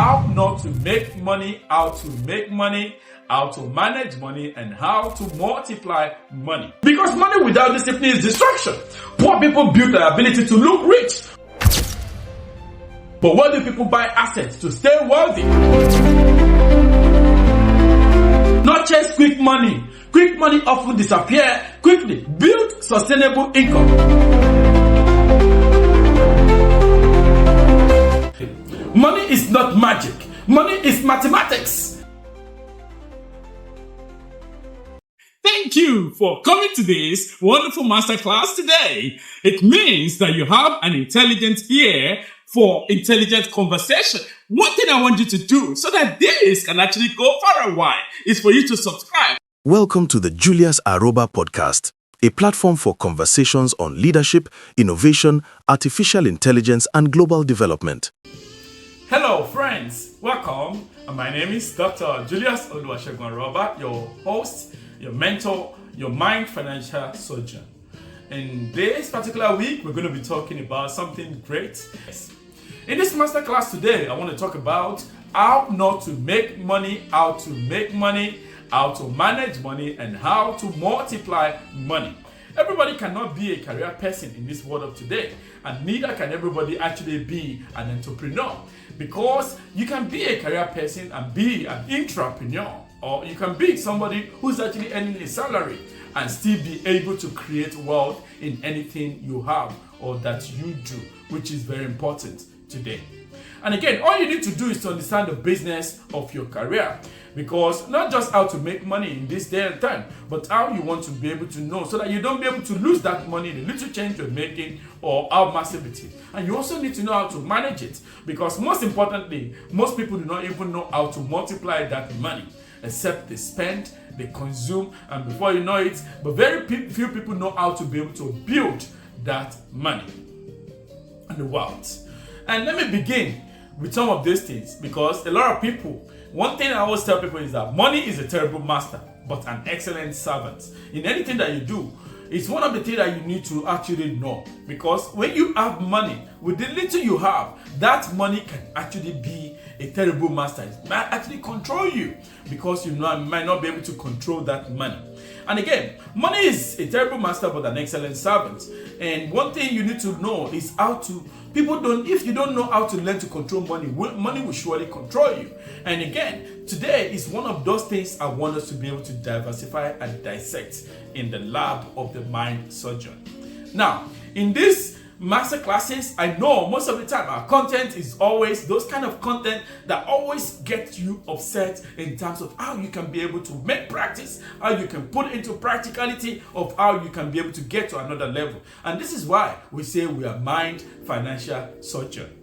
how not to make money, how to make money, how to manage money, and how to multiply money. Because money without discipline is destruction. Poor people build their ability to look rich. But wealthy people buy assets to stay wealthy. Not chase quick money. Quick money often disappear quickly. Build sustainable income. Money is not magic. Money is mathematics. Thank you for coming to this wonderful masterclass today. It means that you have an intelligent ear for intelligent conversation. One thing I want you to do so that this can actually go far and wide is for you to subscribe. Welcome to the Julius Aroba Podcast, a platform for conversations on leadership, innovation, artificial intelligence, and global development. Hello friends, welcome. My name is Dr. Julius Oluwasegun Aroba, your host, your mentor, your mind financial surgeon. In this particular week, we're going to be talking about something great. In this masterclass today, I want to talk about how not to make money, how to make money, how to manage money, and how to multiply money. Everybody cannot be a career person in this world of today, and neither can everybody actually be an entrepreneur. Because you can be a career person and be an intrapreneur, or you can be somebody who's actually earning a salary and still be able to create wealth in anything you have or that you do, which is very important today. And again, all you need to do is to understand the business of your career, because not just how to make money in this day and time, but how you want to be able to know so that you don't be able to lose that money, the little change you're making, or how massive it is. And you also need to know how to manage it, because most importantly, most people do not even know how to multiply that money, except they spend, they consume, and before you know it, but very few people know how to be able to build that money and the wealth. And let me begin with some of these things, because a lot of people, one thing I always tell people is that money is a terrible master, but an excellent servant. In anything that you do, it's one of the things that you need to actually know, because when you have money, with the little you have, that money can actually be a terrible master. It might actually control you, because you might not be able to control that money. And again, money is a terrible master but an excellent servant. And one thing you need to know is if you don't know how to learn to control money, money will surely control you. And again, today is one of those things I want us to be able to diversify and dissect in the lab of the mind surgeon. Now, in this master classes, I know most of the time our content is always those kind of content that always get you upset in terms of how you can be able to make practice, how you can put into practicality of how you can be able to get to another level. And this is why we say we are mind financial surgeon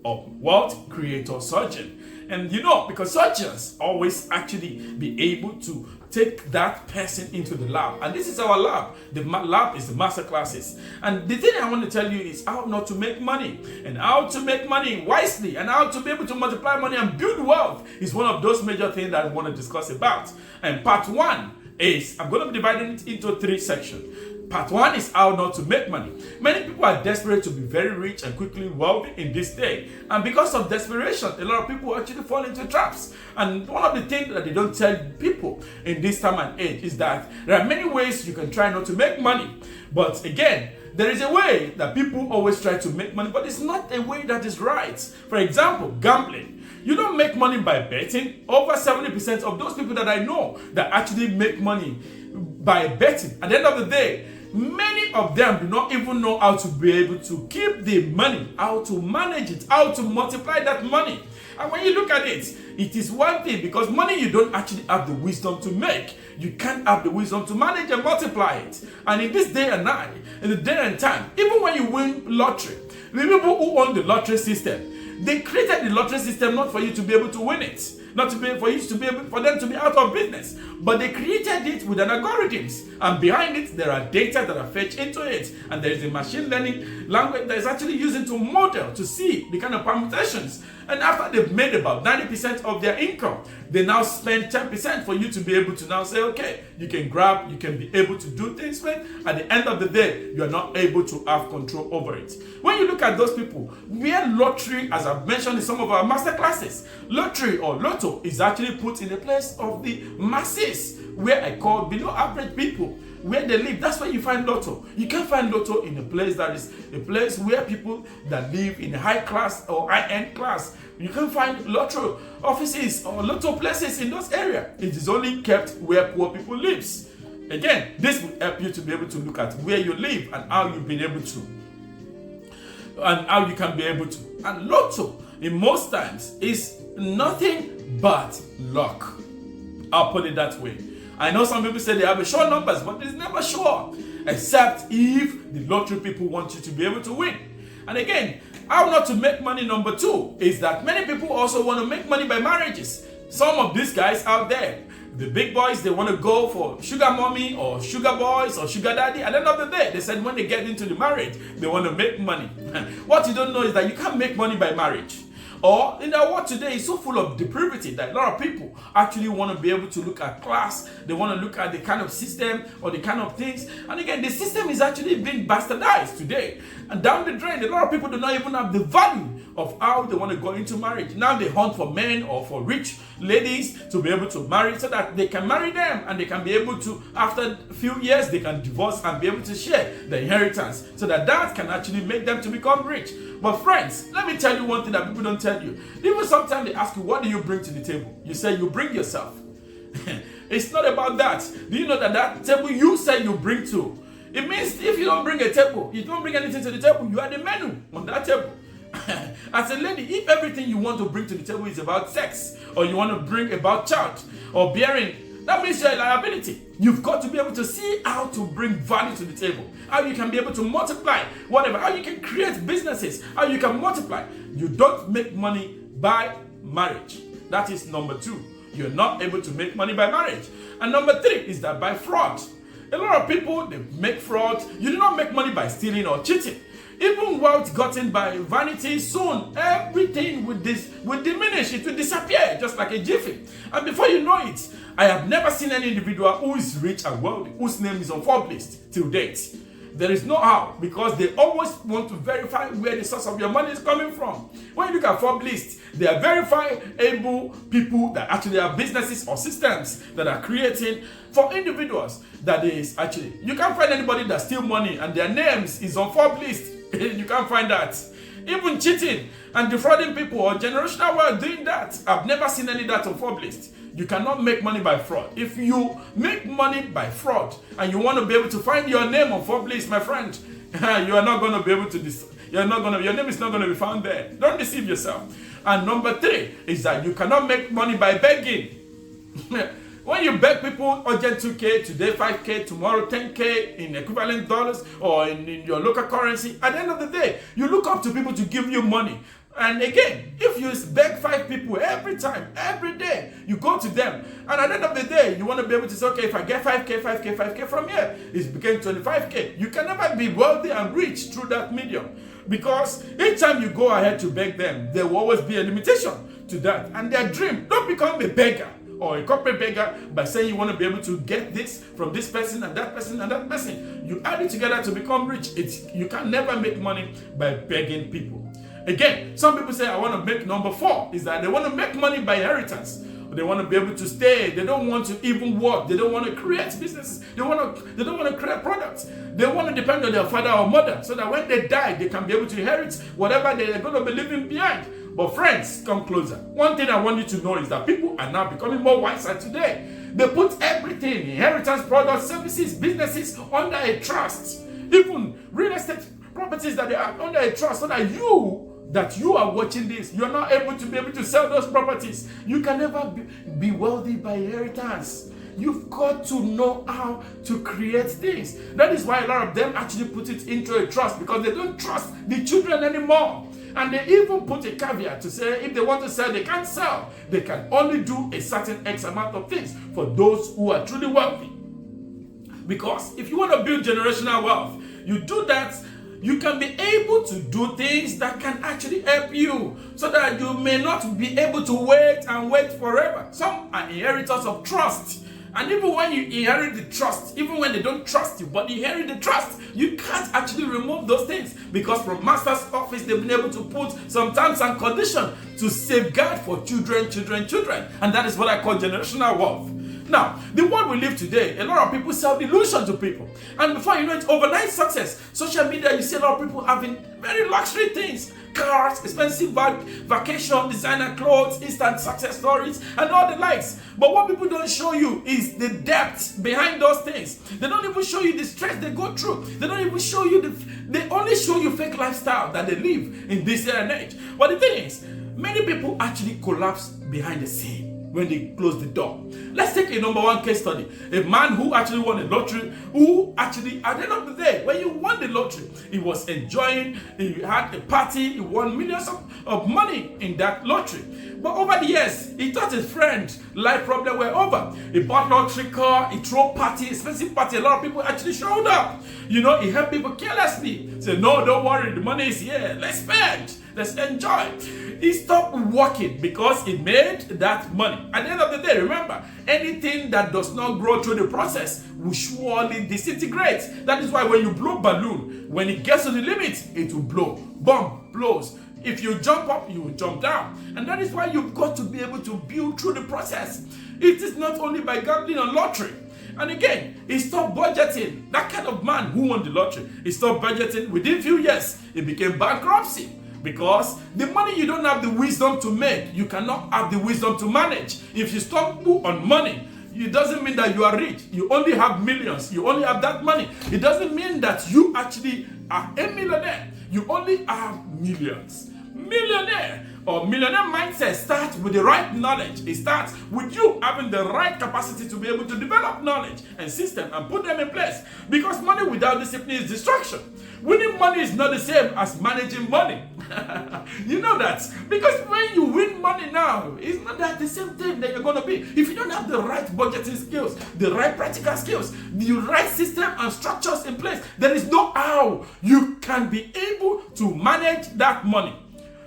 or wealth creator surgeon. And because surgeons always actually be able to take that person into the lab. And this is our lab. The lab is the master classes. And the thing I want to tell you is how not to make money, and how to make money wisely, and how to be able to multiply money and build wealth is one of those major things that I want to discuss about. And part one is, I'm going to be dividing it into 3 sections. Part 1 is how not to make money. Many people are desperate to be very rich and quickly wealthy in this day. And because of desperation, a lot of people actually fall into traps. And one of the things that they don't tell people in this time and age is that there are many ways you can try not to make money. But again, there is a way that people always try to make money, but it's not a way that is right. For example, gambling. You don't make money by betting. Over 70% of those people that I know that actually make money by betting, at the end of the day, many of them do not even know how to be able to keep the money, how to manage it, how to multiply that money. And when you look at it, it is one thing, because money you don't actually have the wisdom to make. You can't have the wisdom to manage and multiply it. And in this day and night, in the day and time, even when you win lottery, the people who own the lottery system, they created the lottery system not for you to be able to win it, not to be for you to be able for them to be out of business, but they created it with an algorithms, and behind it there are data that are fetched into it, and there is a machine learning language that is actually using to model to see the kind of permutations And after they've made about 90% of their income, they now spend 10% for you to be able to now say, okay, you can grab, you can be able to do things with. At the end of the day, you're not able to have control over it. When you look at those people, where lottery, as I've mentioned in some of our master classes, lottery or lotto is actually put in the place of the masses, where I call below average people, where they live. That's where you find lotto. You can't find lotto in a place that is a place where people that live in high class or high-end class. You can't find lotto offices or lotto places in those areas. It is only kept where poor people lives. Again, this will help you to be able to look at where you live and how you've been able to, and how you can be able to. And lotto, in most times, is nothing but luck. I'll put it that way. I know some people say they have a sure numbers, but it's never sure, except if the lottery people want you to be able to win. And again, how not to make money, number 2, is that many people also want to make money by marriages. Some of these guys out there, the big boys, they want to go for sugar mommy or sugar boys or sugar daddy. At the end of the day, they said when they get into the marriage, they want to make money. What you don't know is that you can't make money by marriage. Or in the world today is so full of depravity that a lot of people actually want to be able to look at class. They want to look at the kind of system or the kind of things. And again, the system is actually being bastardized today. And down the drain, a lot of people do not even have the value of how they want to go into marriage. Now they hunt for men or for rich ladies to be able to marry so that they can marry them and they can be able to, after a few years, they can divorce and be able to share the inheritance so that that can actually make them to become rich. But friends, let me tell you one thing that people don't tell you. Even sometimes they ask you, what do you bring to the table? You say you bring yourself. It's not about that. Do you know that that table you say you bring to, it means if you don't bring a table, you don't bring anything to the table, you are the menu on that table. As a lady, if everything you want to bring to the table is about sex, or you want to bring about child or bearing, that means you're a liability. You've got to be able to see how to bring value to the table, how you can be able to multiply whatever, how you can create businesses, how you can multiply. You don't make money by marriage. That is number 2. You're not able to make money by marriage. And number 3 is that by fraud. A lot of people, they make fraud. You do not make money by stealing or cheating. Even wealth gotten by vanity, soon everything will diminish, it will disappear just like a jiffy. And before you know it, I have never seen any individual who is rich and wealthy, whose name is on Forbes list till date. There is no how, because they always want to verify where the source of your money is coming from. When you look at Forbes list, they are verifiable people that actually have businesses or systems that are creating for individuals. That is actually, you can't find anybody that steals money and their names is on Forbes list. You can't find that. Even cheating and defrauding people or generational wealth doing that, I've never seen any of that on Forbes list. You cannot make money by fraud. If you make money by fraud and you want to be able to find your name on Forbes list, my friend, you are not going to be able to. Your name is not going to be found there. Don't deceive yourself. And number 3 is that you cannot make money by begging. When you beg people urgent 2K, today 5K, tomorrow 10K in equivalent dollars or in your local currency, at the end of the day, you look up to people to give you money. And again, if you beg 5 people every time, every day, you go to them. And at the end of the day, you want to be able to say, okay, if I get 5K from here, it's became 25K. You can never be wealthy and rich through that medium. Because each time you go ahead to beg them, there will always be a limitation to that. And their dream, don't become a beggar or a corporate beggar by saying you want to be able to get this from this person and that person and that person. You add it together to become rich. You can never make money by begging people. Again, some people say, I want to make number 4, is that they want to make money by inheritance. They want to be able to stay. They don't want to even work. They don't want to create businesses. They don't want to create products. They want to depend on their father or mother so that when they die, they can be able to inherit whatever they're going to be leaving behind. But friends, come closer. One thing I want you to know is that people are now becoming more wiser today. They put everything, inheritance, products, services, businesses, under a trust. Even real estate properties that they are under a trust, so that you are watching this, you're not able to be able to sell those properties. You can never be wealthy by inheritance. You've got to know how to create things. That is why a lot of them actually put it into a trust, because they don't trust the children anymore. And they even put a caveat to say if they want to sell, they can't sell. They can only do a certain X amount of things for those who are truly wealthy. Because if you want to build generational wealth, you do that you can be able to do things that can actually help you so that you may not be able to wait and wait forever. Some are inheritors of trust. And even when you inherit the trust, even when they don't trust you, but you inherit the trust, you can't actually remove those things, because from master's office, they've been able to put some terms and conditions to safeguard for children. And that is what I call generational wealth. Now, the world we live today, a lot of people sell delusion to people. And before you know it, overnight success. Social media, you see a lot of people having very luxury things. Cars, expensive vacation, designer clothes, instant success stories, and all the likes. But what people don't show you is the depth behind those things. They don't even show you the stress they go through. They don't even show you they only show you fake lifestyle that they live in this day and age. But the thing is, many people actually collapse behind the scene when they close the door. Let's take a number one case study. A man who actually won a lottery, who actually, at the end of the day, when you won the lottery, he was enjoying, he had a party, he won millions of money in that lottery. But over the years, he thought his friend's life problem were over. He bought lottery car, he threw party, expensive party. A lot of people actually showed up. You know, he helped people carelessly. Say, no, don't worry, the money is here. Let's spend, let's enjoy. He stopped working because he made that money. At the end of the day, remember, anything that does not grow through the process will surely disintegrate. That is why when you blow balloon, when it gets to the limit, it will blow. Bomb blows. If you jump up, you will jump down. And that is why you've got to be able to build through the process. It is not only by gambling on lottery. And again, he stopped budgeting. That kind of man who won the lottery, he stopped budgeting. Within a few years, it became bankruptcy. Because the money you don't have the wisdom to make, you cannot have the wisdom to manage. If you stumble on money, it doesn't mean that you are rich. You only have millions. You only have that money. It doesn't mean that you actually are a millionaire. You only have millions. Millionaire or millionaire mindset starts with the right knowledge. It starts with you having the right capacity to be able to develop knowledge and system and put them in place. Because money without discipline is distraction. Winning money is not the same as managing money. You know that. Because when you win money now, it's not that the same thing that you're going to be. If you don't have the right budgeting skills, the right practical skills, the right system and structures in place, there is no how you can be able to manage that money.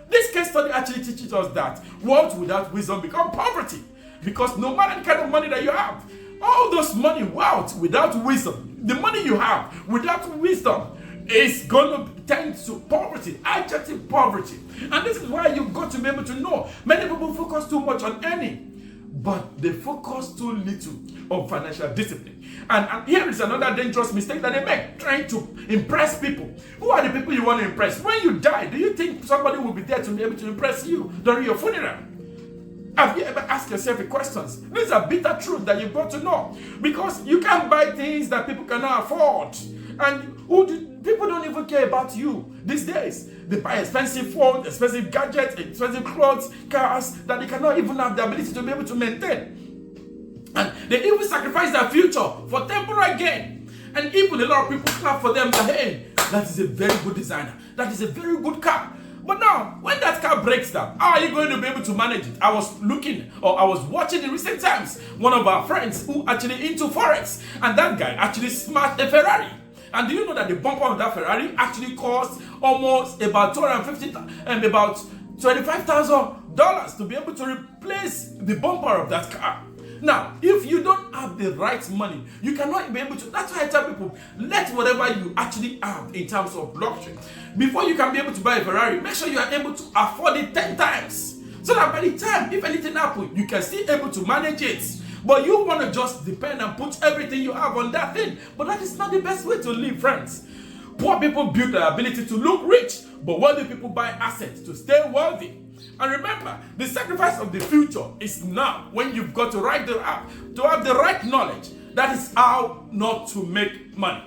This case study actually teaches us that wealth without wisdom becomes poverty. Because no matter the kind of money that you have, all those money, wealth without wisdom, the money you have without wisdom is going to tend to poverty, adjective poverty. And this is why you've got to be able to know. Many people focus too much on earning, but they focus too little on financial discipline. And here is another dangerous mistake that they make, trying to impress people. Who are the people you want to impress? When you die, do you think somebody will be there to be able to impress you during your funeral? Have you ever asked yourself the questions? These are bitter truths that you've got to know. Because you can't buy things that people cannot afford. And people don't even care about you these days. They buy expensive phones, expensive gadgets, expensive clothes, cars that they cannot even have the ability to be able to maintain. And they even sacrifice their future for temporary gain. And even a lot of people clap for them that, hey, that is a very good designer. That is a very good car. But now, when that car breaks down, how are you going to be able to manage it? I was watching in recent times one of our friends who actually into Forex. And that guy actually smashed a Ferrari. And do you know that the bumper of that Ferrari actually cost almost about $25,000 to be able to replace the bumper of that car? Now, if you don't have the right money, you cannot be able to. That's why I tell people, let whatever you actually have in terms of luxury, before you can be able to buy a Ferrari, make sure you are able to afford it 10 times. So that by the time, if anything happens, you can still able to manage it. But you want to just depend and put everything you have on that thing. But that is not the best way to live, friends. Poor people build their ability to look rich, but wealthy people buy assets to stay wealthy. And remember, the sacrifice of the future is now, when you've got to have the right knowledge. That is how not to make money.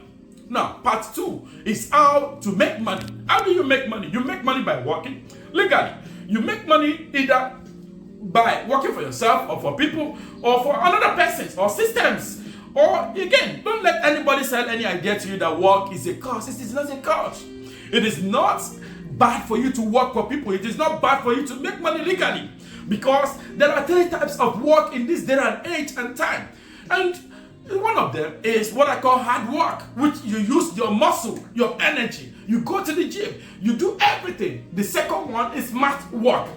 Now, part 2 is how to make money. How do you make money? You make money by working legally. You make money either by working for yourself or for people or for another person or systems. Or again, don't let anybody sell any idea to you that work is a curse. It is not a curse. It is not bad for you to work for people. It is not bad for you to make money legally, because there are 3 types of work in this day and age and time. And one of them is what I call hard work, which you use your muscle, your energy, You go to the gym. You do everything. The second one is smart work.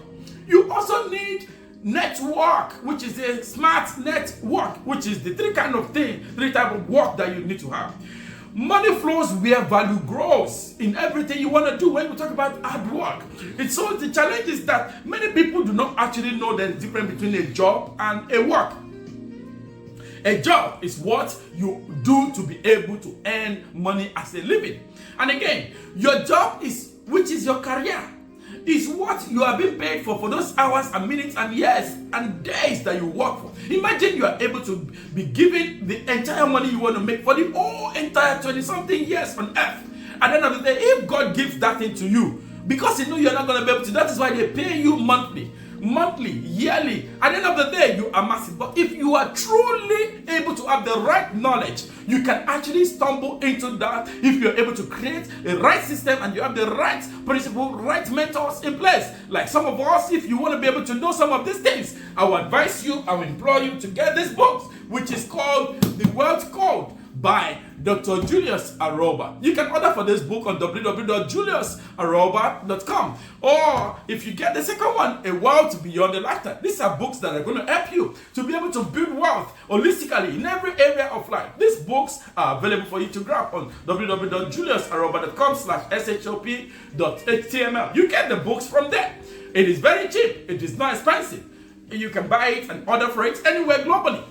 You also need network, which is a smart network, which is the three type of work that you need to have. Money flows where value grows in everything you want to do. When we talk about hard work, the challenge is that many people do not actually know the difference between a job and a work. A job is what you do to be able to earn money as a living. And again, your job which is your career, is what you are being paid for those hours and minutes and years and days that you work for. Imagine you are able to be given the entire money you want to make for the whole entire 20-something years on earth. At the end of the day, if God gives that thing to you, because He knows you're not going to be able to, that is why they pay you monthly, yearly. At the end of the day, you are massive. But if you are truly able to have the right knowledge, you can actually stumble into that if you're able to create a right system and you have the right principle, right mentors in place. Like some of us, if you want to be able to know some of these things, I will advise you, I will implore you to get this book, which is called The Wealth Code by Dr. Julius Aroba. You can order for this book on www.juliusaroba.com. Or if you get the second one, A Wealth Beyond the Lifetime. These are books that are going to help you to be able to build wealth holistically in every area of life. These books are available for you to grab on www.juliusaroba.com/shop.html. You get the books from there. It is very cheap. It is not expensive. You can buy it and order for it anywhere globally.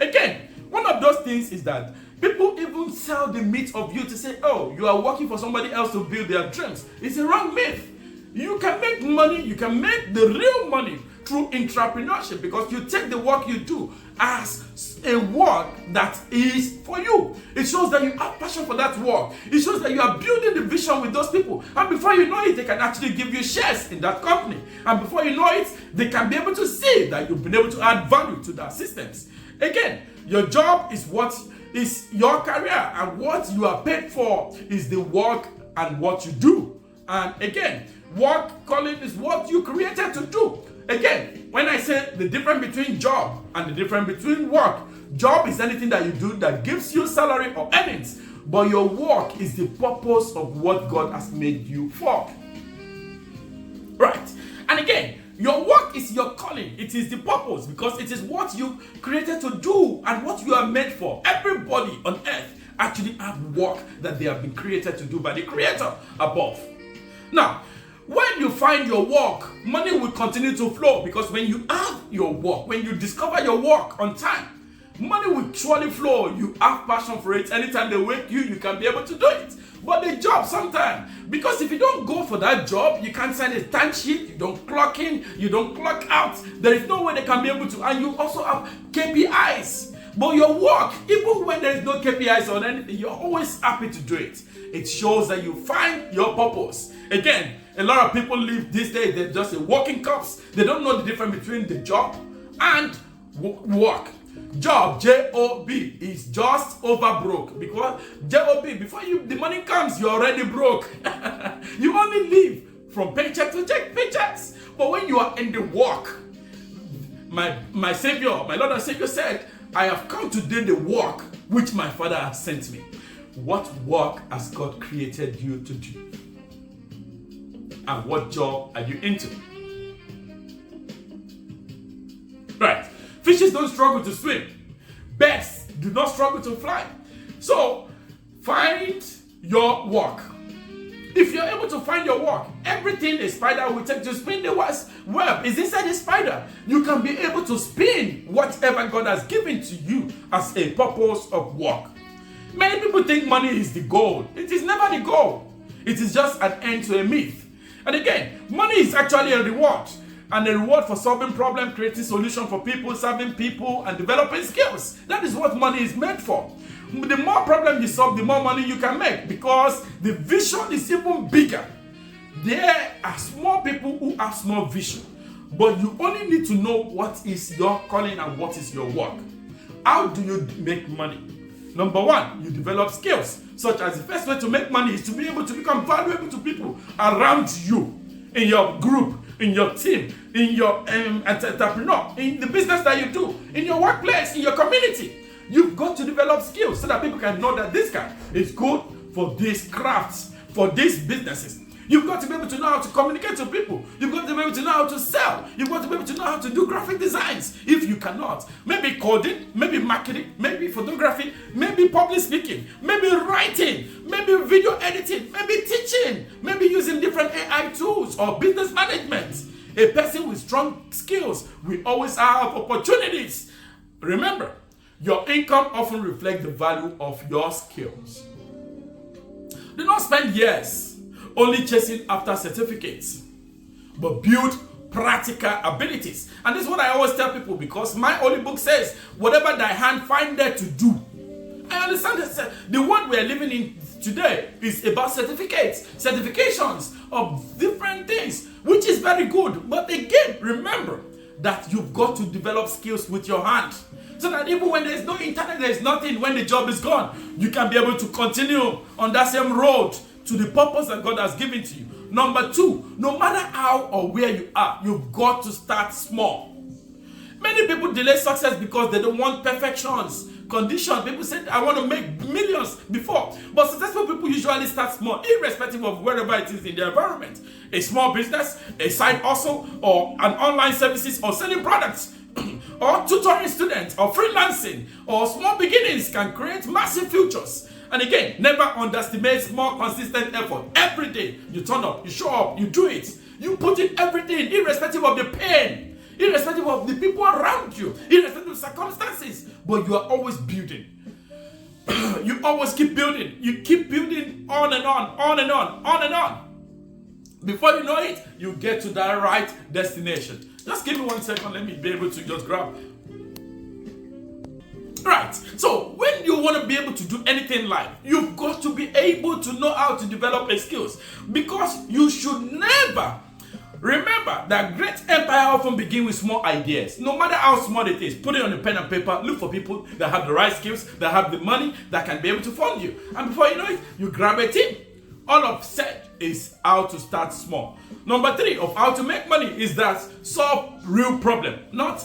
Again, one of those things is that people even sell the myth of you to say, oh, you are working for somebody else to build their dreams. It's a wrong myth. You can make money, you can make the real money through entrepreneurship because you take the work you do as a work that is for you. It shows that you have passion for that work. It shows that you are building the vision with those people. And before you know it, they can actually give you shares in that company. And before you know it, they can be able to see that you've been able to add value to their systems. Again, your job is what is your career, and what you are paid for is the work and what you do. And again, work calling is what you created to do. Again, when I say the difference between job and the difference between work, job is anything that you do that gives you salary or earnings, but your work is the purpose of what God has made you for. Right. And again, your work is your calling. It is the purpose because it is what you created to do and what you are made for. Everybody on earth actually have work that they have been created to do by the Creator above. Now, when you find your work, money will continue to flow because when you have your work, when you discover your work on time, money will surely flow. You have passion for it. Anytime they wake you, you can be able to do it. But the job sometimes, because if you don't go for that job, you can't sign a time sheet, you don't clock in, you don't clock out, there is no way they can be able to, and you also have KPIs. But your work, even when there is no KPIs or anything, you're always happy to do it. It shows that you find your purpose. Again, a lot of people live these days, they're just a working cops. They don't know the difference between the job and work. Job, J-O-B, is just over broke. Because J-O-B, before the money comes, you're already broke. You only live from paycheck to paychecks. But when you are in the work, my Savior, my Lord and Savior said, I have come to do the work which my Father has sent me. What work has God created you to do? And what job are you into? Right. Fishes don't struggle to swim. Birds do not struggle to fly. So, find your work. If you're able to find your work, everything a spider will take to spin the web is inside the spider. You can be able to spin whatever God has given to you as a purpose of work. Many people think money is the goal. It is never the goal. It is just an end to a myth. And again, money is actually a reward. And a reward for solving problems, creating solutions for people, serving people, and developing skills. That is what money is made for. The more problems you solve, the more money you can make because the vision is even bigger. There are small people who have small vision, but you only need to know what is your calling and what is your work. How do you make money? Number one, you develop skills, such as the first way to make money is to be able to become valuable to people around you, in your group, in your team, in your entrepreneur, in the business that you do, in your workplace, in your community. You've got to develop skills so that people can know that this guy is good for this craft, for these businesses. You've got to be able to know how to communicate to people. You've got to be able to know how to sell. You've got to be able to know how to do graphic designs. If you cannot, maybe coding, maybe marketing, maybe photography, maybe public speaking, maybe writing, maybe video editing, maybe teaching, maybe using different AI tools or business management. A person with strong skills will always have opportunities. Remember, your income often reflects the value of your skills. Do not spend years only chasing after certificates, but build practical abilities. And this is what I always tell people, because my holy book says, whatever thy hand find there to do. I understand that the world we are living in today is about certificates, certifications of different things, which is very good. But again, remember that you've got to develop skills with your hand, so that even when there's no internet, there's nothing, when the job is gone, you can be able to continue on that same road to the purpose that God has given to you. Number two, no matter how or where you are, you've got to start small. Many people delay success because they don't want perfections, conditions. People say, I want to make millions before. But successful people usually start small, irrespective of wherever it is in the environment. A small business, a side hustle, or an online services, or selling products, or tutoring students, or freelancing, or small beginnings can create massive futures. And again, never underestimate small, consistent effort. Every day, you turn up, you show up, you do it. You put in everything, irrespective of the pain, irrespective of the people around you, irrespective of circumstances. But you are always building. You always keep building. You keep building on and on and on. Before you know it, you get to that right destination. Just give me 1 second. Let me be able to just grab. Right. So when you want to be able to do anything in life, you've got to be able to know how to develop a skills, because you should never remember that great empire often begin with small ideas. No matter how small it is, put it on a pen and paper. Look for people that have the right skills, that have the money, that can be able to fund you. And before you know it, you grab a team. All of said is how to start small. Number 3 of how to make money is that solve real problem, not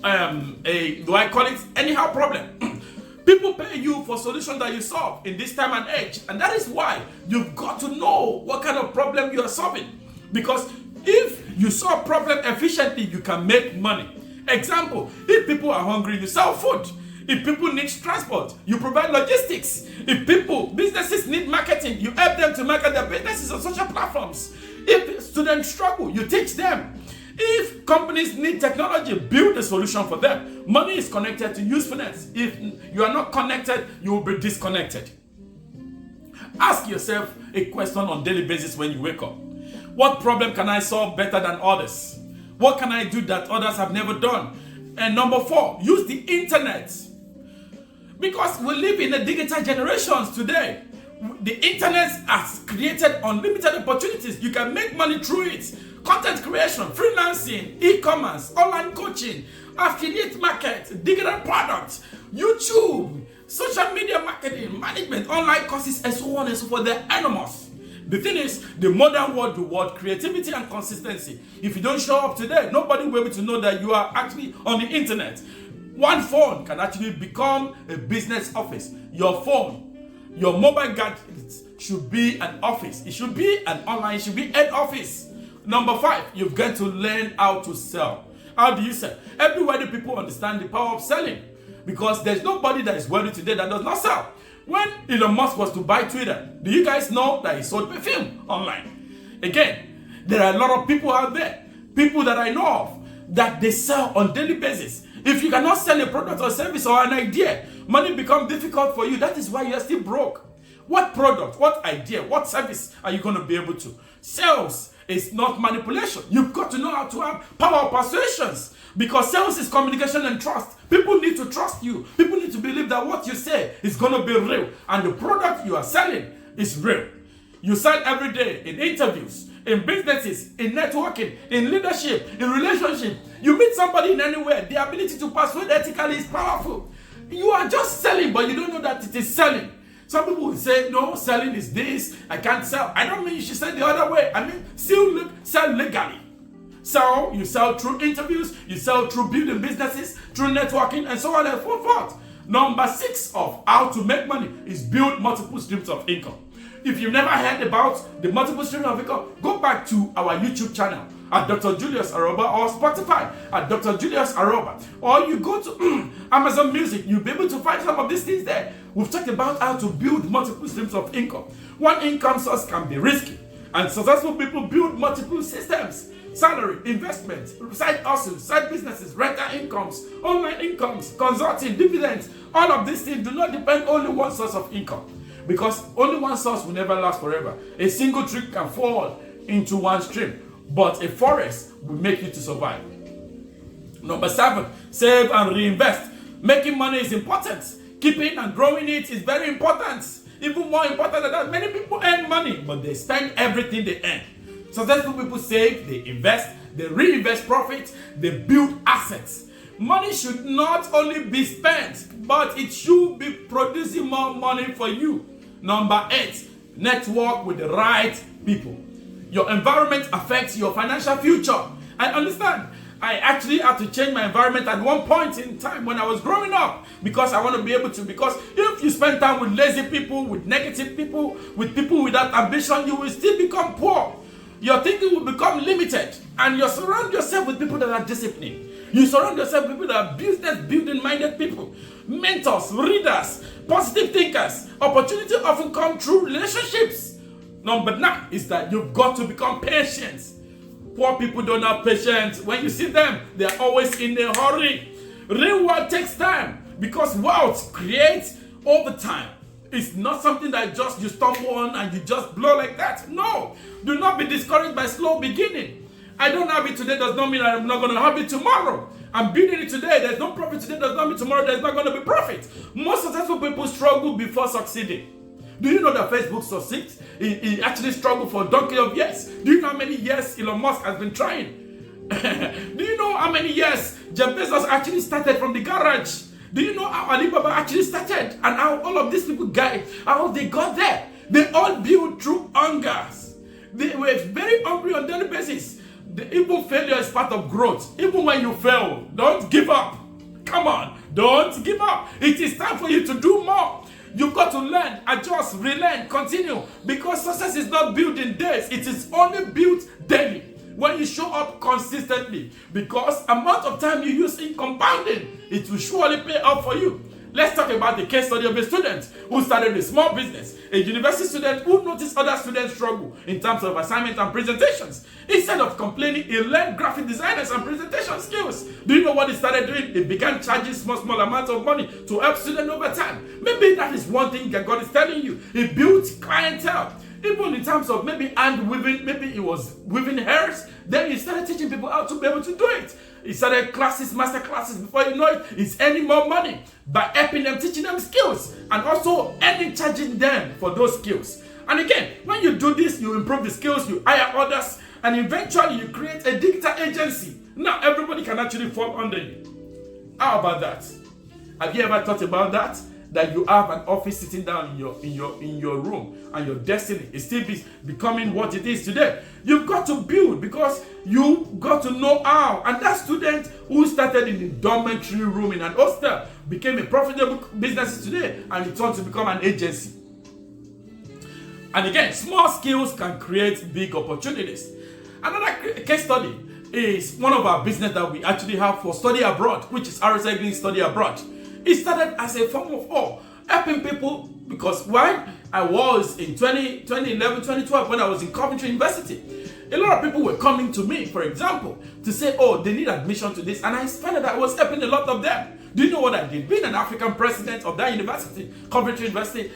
do I call it anyhow problem. People pay you for solutions that you solve in this time and age, and that is why you've got to know what kind of problem you are solving. Because if you solve problem efficiently, you can make money. Example: if people are hungry, you sell food. If people need transport, you provide logistics. If businesses need marketing, you help them to market their businesses on social platforms. If students struggle, you teach them. If companies need technology, build a solution for them. Money is connected to usefulness. If you are not connected, you will be disconnected. Ask yourself a question on a daily basis when you wake up. What problem can I solve better than others? What can I do that others have never done? And number 4, use the internet. Because we live in a digital generations today. The internet has created unlimited opportunities. You can make money through it. Content creation, freelancing, e-commerce, online coaching, affiliate market, digital products, YouTube, social media marketing, management, online courses, and so on and so forth. They're enormous. The thing is, the modern world rewards creativity and consistency. If you don't show up today, nobody will be able to know that you are actually on the internet. One phone can actually become a business office. Your phone, your mobile gadgets should be an office. It should be an online, it should be an office. Number 5, you've got to learn how to sell. How do you sell? Everywhere people understand the power of selling, because there's nobody that is wealthy today that does not sell. When Elon Musk was to buy Twitter, do you guys know that he sold perfume online? Again, there are a lot of people out there, people that I know of, that they sell on a daily basis. If you cannot sell a product or service or an idea, money becomes difficult for you. That is why you are still broke. What product, what idea, what service are you going to be able to? Sales is not manipulation. You've got to know how to have power of persuasions, because sales is communication and trust. People need to trust you. People need to believe that what you say is going to be real, and the product you are selling is real. You sell every day in interviews, in businesses, in networking, in leadership, in relationship. You meet somebody in anywhere, the ability to persuade ethically is powerful. You are just selling, but you don't know that it is selling. Some people will say, no, selling is this, I can't sell. I don't mean you should say the other way. I mean, still sell legally. So you sell through interviews, you sell through building businesses, through networking, and so on and so forth. Number 6 of how to make money is build multiple streams of income. If you've never heard about the multiple streams of income, go back to our YouTube channel at Dr. Julius Aroba, or Spotify at Dr. Julius Aroba, or you go to Amazon Music, you'll be able to find some of these things there. We've talked about how to build multiple streams of income. One income source can be risky, and successful people build multiple systems: salary, investments, side hustles, side businesses, rental incomes, online incomes, consulting, dividends. All of these things do not depend only on one source of income, because only one source will never last forever. A single tree can fall into one stream, but a forest will make you to survive. Number 7, save and reinvest. Making money is important. Keeping and growing it is very important. Even more important than that, many people earn money, but they spend everything they earn. Successful people save, they invest, they reinvest profit, they build assets. Money should not only be spent, but it should be producing more money for you. Number 8, network with the right people. Your environment affects your financial future. I understand. I actually had to change my environment at one point in time when I was growing up, because I want to be able to. Because if you spend time with lazy people, with negative people, with people without ambition, you will still become poor. Your thinking will become limited, and you surround yourself with people that are disciplined. You surround yourself with people that are business building minded people, mentors, readers, positive thinkers. Opportunity often come through relationships. Number 9 is that you've got to become patient. Poor people don't have patience. When you see them, they're always in a hurry. Real wealth takes time, because wealth creates over time. It's not something that just you stumble on and you just blow like that. No, do not be discouraged by slow beginning. I don't have it today does not mean I'm not going to have it tomorrow. I'm building it today. There's no profit today does not mean tomorrow there's not going to be profit. Most successful people struggle before succeeding. Do you know that Facebook succeeds? He actually struggled for a donkey of years. Do you know how many years Elon Musk has been trying? Do you know how many years Jeff Bezos actually started from the garage? Do you know how Alibaba actually started? And how all of these people how they got there? They all built through hungers. They were very hungry on a daily basis. Even failure is part of growth. Even when you fail, don't give up. Come on, don't give up. It is time for you to do more. You've got to learn, adjust, relearn, continue. Because success is not built in days. It is only built daily. When you show up consistently. Because amount of time you use in compounding, it will surely pay off for you. Let's talk about the case study of a student who started a small business. A university student who noticed other students struggle in terms of assignments and presentations. Instead of complaining, he learned graphic designers and presentation skills. Do you know what he started doing? He began charging small amounts of money to help students over time. Maybe that is one thing that God is telling you. He built clientele. Even in terms of maybe hand weaving, maybe he was weaving hairs. Then he started teaching people how to be able to do it. He started classes, master classes. Before you know it, he's earning more money by helping them, teaching them skills, and also charging them for those skills. And again, when you do this, you improve the skills, you hire others, and eventually you create a digital agency. Now everybody can actually fall under you. How about that? Have you ever thought about that? That you have an office sitting down in your room, and your destiny is still becoming what it is today. You've got to build, because you got to know how. And that student who started in the dormitory room in an hostel became a profitable business today, and it turned to become an agency. And again, small skills can create big opportunities. Another case study is one of our business that we actually have for study abroad, which is RSI Green Study Abroad. It started as a form of helping people, because while I was in 2011, 2012, when I was in Coventry University, a lot of people were coming to me, for example, to say, oh, they need admission to this, and I found that I was helping a lot of them. Do you know what I did? Being an African president of that university, Coventry University,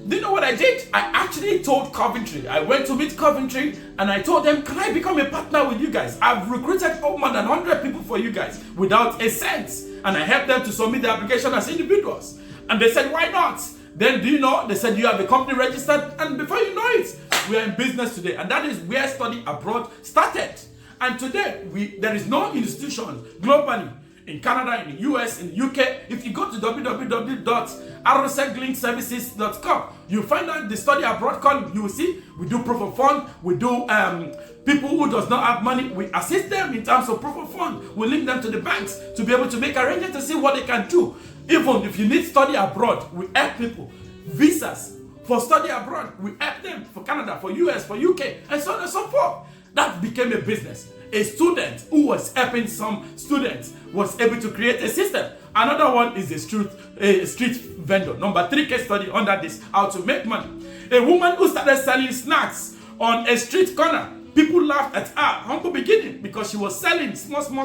do you know what I did? I actually told Coventry, I went to meet Coventry, and I told them, can I become a partner with you guys? I've recruited more than 100 people for you guys without a cent. And I helped them to submit the application as individuals. And they said, why not? Then do you know, they said, you have a company registered, and before you know it, we are in business today. And that is where Study Abroad started. And today, there is no institution globally, in Canada, in the US, in the UK. If you go to www.roseglinservices.com, you find out the Study Abroad column. You will see we do proof of fund, we do people who does not have money, we assist them in terms of proof of fund. We link them to the banks to be able to make arrangements to see what they can do. Even if you need study abroad, we help people. Visas, for study abroad. We help them for Canada, for US, for UK, and so on and so forth. That became a business. A student who was helping some students was able to create a system. Another one is a street vendor. Number 3 case study under this, how to make money. A woman who started selling snacks on a street corner. People laughed at her humble beginning because she was selling small, $2,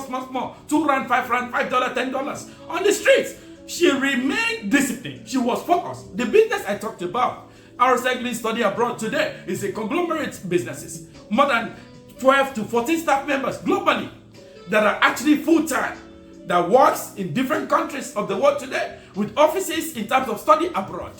$5, $5, $10 on the streets. She remained disciplined. She was focused. The business I talked about, our cycling study abroad today, is a conglomerate businesses. More than 12 to 14 staff members globally that are actually full-time, that works in different countries of the world today with offices in terms of study abroad.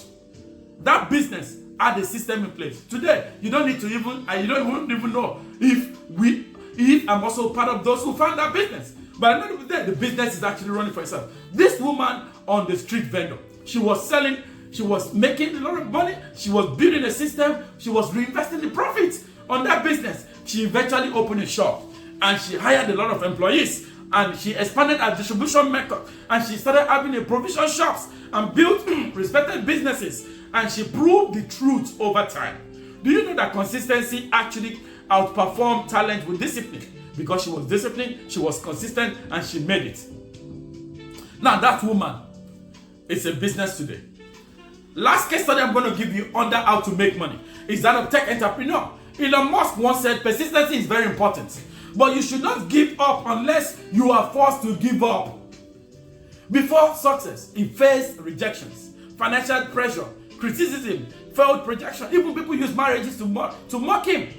That business had a system in place. Today, you don't need to even, and you don't even know if I'm also part of those who found that business. But at the end of the day, the business is actually running for itself. This woman on the street vendor, she was selling, she was making a lot of money, she was building a system, she was reinvesting the profits on that business. She eventually opened a shop and she hired a lot of employees and she expanded her distribution method and she started having a provision shops and built respected businesses, and she proved the truth over time. Do you know that consistency actually outperformed talent with discipline? Because she was disciplined, she was consistent, and she made it. Now that woman is a business today. Last case study I'm going to give you under how to make money is that of tech entrepreneur. Elon Musk once said persistency is very important, but you should not give up unless you are forced to give up. Before success, he faced rejections, financial pressure, criticism, failed projection. Even people use marriages to mock him.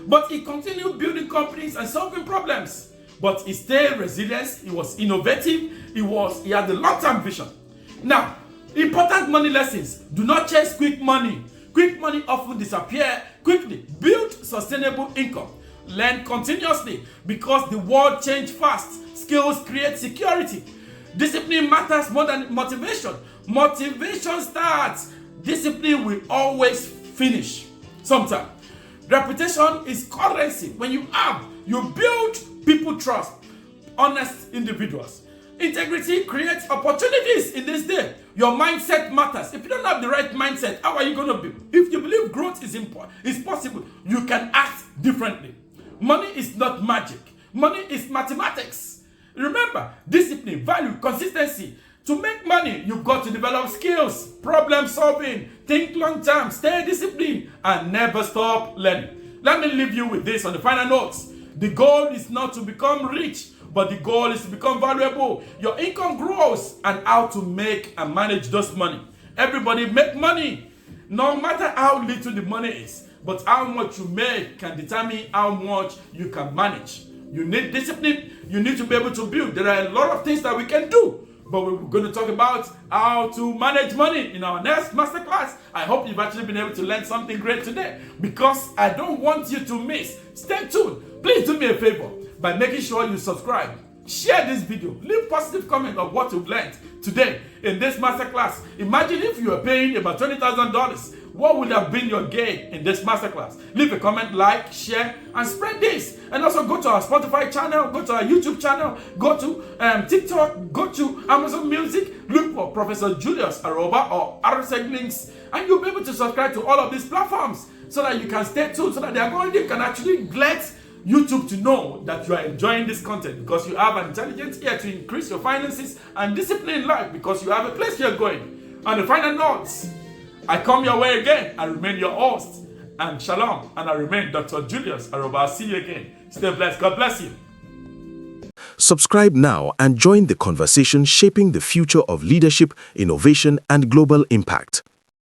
But he continued building companies and solving problems. But he stayed resilient, he was innovative, he had a long-term vision. Now, important money lessons. Do not chase quick money. Quick money often disappears quickly. Build sustainable income. Learn continuously because the world changes fast. Skills create security. Discipline matters more than motivation. Motivation starts. Discipline will always finish. Sometimes. Reputation is currency. When you build people trust. Honest individuals. Integrity creates opportunities in this day. Your mindset matters. If you don't have the right mindset, how are you going to be? If you believe growth is possible, you can act differently. Money is not magic. Money is mathematics. Remember, discipline, value, consistency. To make money, you've got to develop skills, problem solving, think long term, stay disciplined, and never stop learning. Let me leave you with this on the final notes. The goal is not to become rich, but the goal is to become valuable. Your income grows, and how to make and manage those money. Everybody make money, no matter how little the money is, but how much you make can determine how much you can manage. You need discipline, you need to be able to build. There are a lot of things that we can do, but we're going to talk about how to manage money in our next masterclass. I hope you've actually been able to learn something great today, because I don't want you to miss. Stay tuned. Please do me a favor by making sure you subscribe. Share this video. Leave positive comment of what you've learned today in this masterclass. Imagine if you were paying about $20,000. What would have been your gain in this masterclass? Leave a comment, like, share, and spread this. And also go to our Spotify channel, go to our YouTube channel, go to TikTok, go to Amazon Music, look for Professor Julius Aroba or RSEG links, and you'll be able to subscribe to all of these platforms so that you can stay tuned, so that the algorithm can actually let YouTube to know that you are enjoying this content, because you have an intelligent ear to increase your finances and discipline in life, because you have a place you're going. On the final notes, I come your way again. I remain your host, and shalom, and I remain Dr. Julius Aroba. I'll see you again. Stay blessed. God bless you. Subscribe now and join the conversation shaping the future of leadership, innovation, and global impact.